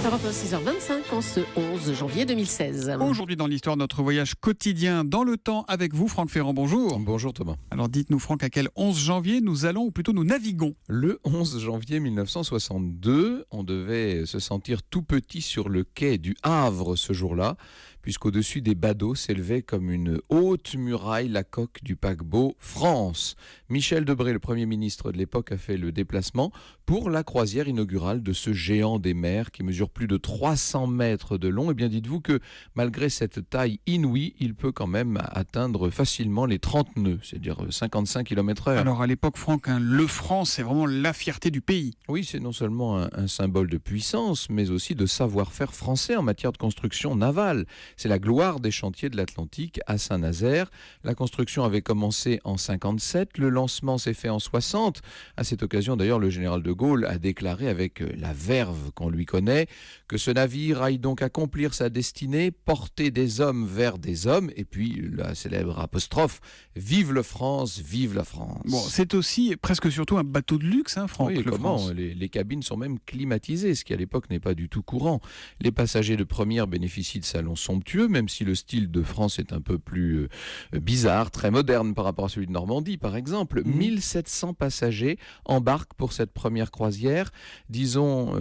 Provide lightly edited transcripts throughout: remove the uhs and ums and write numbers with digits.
Europe 1, 6h25 en ce 11 janvier 2016. Aujourd'hui dans l'histoire, notre voyage quotidien dans le temps avec vous, Franck Ferrand. Bonjour. Bonjour Thomas. Alors dites-nous Franck, à quel 11 janvier nous allons, ou plutôt nous naviguons? Le 11 janvier 1962, on devait se sentir tout petit sur le quai du Havre ce jour-là, puisqu'au-dessus des badauds s'élevait comme une haute muraille la coque du paquebot France. Michel Debré, le Premier ministre de l'époque, a fait le déplacement pour la croisière inaugurale de ce géant des mers qui mesure plus de 300 mètres de long. Et bien dites-vous que malgré cette taille inouïe, il peut quand même atteindre facilement les 30 nœuds, c'est-à-dire 55 km/h. Alors à l'époque, Franck, le franc, c'est vraiment la fierté du pays. Oui, c'est non seulement un symbole de puissance, mais aussi de savoir-faire français en matière de construction navale. C'est la gloire des chantiers de l'Atlantique à Saint-Nazaire. La construction avait commencé en 57, le lancement s'est fait en 60. À cette occasion, d'ailleurs, le général de Gaulle a déclaré avec la verve qu'on lui connaît que ce navire aille donc accomplir sa destinée, porter des hommes vers des hommes, et puis la célèbre apostrophe « Vive le France, vive la France ». Bon, c'est aussi presque surtout un bateau de luxe, hein, Franck. Oui, le comment France. les cabines sont même climatisées, ce qui à l'époque n'est pas du tout courant. Les passagers de première bénéficient de salons somptueux, même si le style de France est un peu plus bizarre, très moderne par rapport à celui de Normandie, par exemple. 1700 passagers embarquent pour cette première croisière. Disons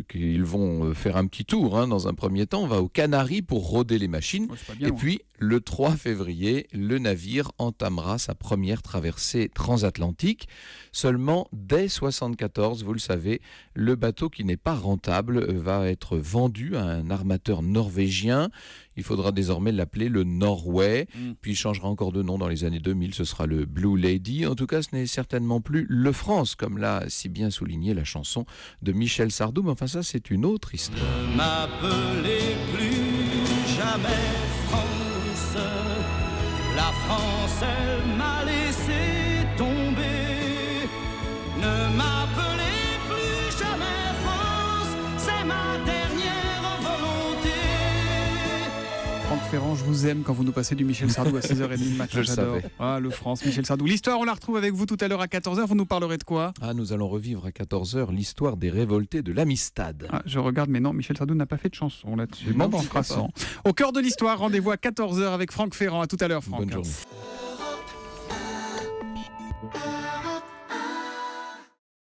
qu'ils vont faire un petit tour, dans un premier temps. On va aux Canaries pour rôder les machines. Ouais, c'est pas bien Et loin. puis, le 3 février, le navire entamera sa première traversée transatlantique. Seulement, dès 74, vous le savez, le bateau qui n'est pas rentable va être vendu à un armateur norvégien. Il faudra désormais l'appeler le Norway, puis il changera encore de nom dans les années 2000, ce sera le Blue Lady. En tout cas, ce n'est certainement plus le France, comme l'a si bien souligné la chanson de Michel Sardou. Mais enfin, ça, c'est une autre histoire. Ne m'appelez plus jamais France. La France, elle m'a laissé tomber. Ne m'appelez plus jamais France. C'est ma dernière volonté. Franck Ferrand, je vous aime quand vous nous passez du Michel Sardou à 6h30 du matin. Je le J'adore. savais. Ah, le France, Michel Sardou. L'histoire, on la retrouve avec vous tout à l'heure à 14h. Vous nous parlerez de quoi? Nous allons revivre à 14h l'histoire des révoltés de l'Amistad. Ah, je regarde, mais non, Michel Sardou n'a pas fait de chanson là-dessus. Non, Bon, je crois passons. Au cœur de l'histoire, rendez-vous à 14h avec Franck Ferrand. À tout à l'heure, Franck. Bonne journée.